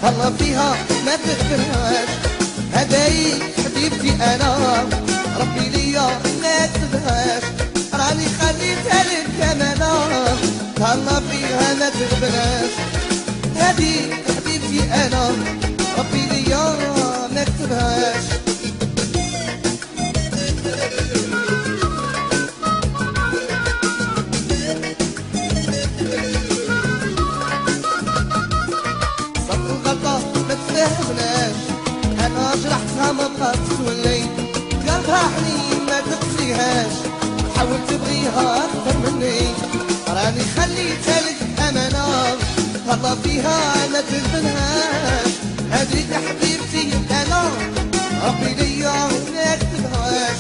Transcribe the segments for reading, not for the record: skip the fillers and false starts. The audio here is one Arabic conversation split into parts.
والله فيها ما تقدرهاش، هدايا حبيبتي انا ربي ليا ما تبهاش، راني خليتها لك امانه والله فيها ما تقدرهاش، هذه حبيبتي انا ربي ليا ما تبهاش. انا جرحتها ما بقات تولي، قلبها حنين ما تقصيهاش، حاول تبغيها اكثر مني، راني خليتها لك امانه والله فيها ما تنفنهاش، هذيك حبيبتي انا ربي ليا ما كتبهاش.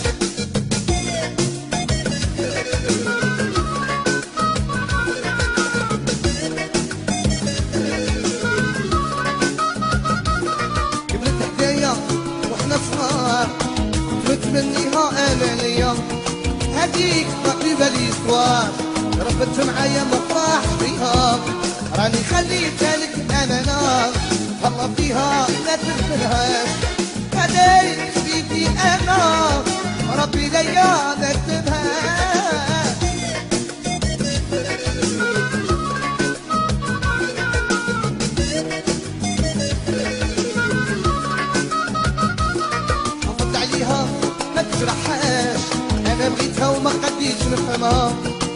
متمنيها انا ليا هديك طبيبه ليستوار، ربت معايا ما فرحش فيها، راني خليتها لك امانه والله فيها ما تغفلهاش، هديك حبيبتي انا ربي ليا ما كتبهاش. تجرحهاش انا بغيتها وما قديتش نفهمها،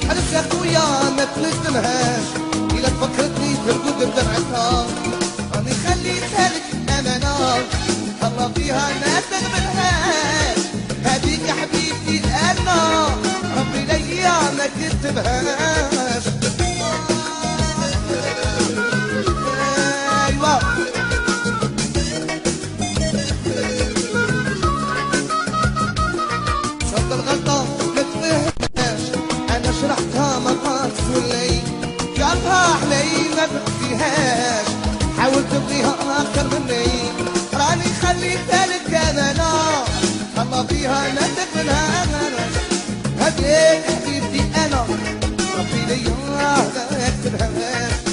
حلف يا خويا ما تندمهاش، الا تفكرتني ترقد بدمعتها، راني خليتها لك امانه الله فيها ما تقبلهاش، هذيك يا حبيبتي انا ربي ليا ما كتبهاش. ايوه الغلطة ما تفهمهاش، أنا شرحتها ما بقات تولي، قلبها حنين ما بقيهاش، حاول تبغيها أكثر مني، راني خليتها لك أمانة الله فيها ما تقبلهاش، هديك حبيبتي أنا ربي ليا ما يكتبهاش.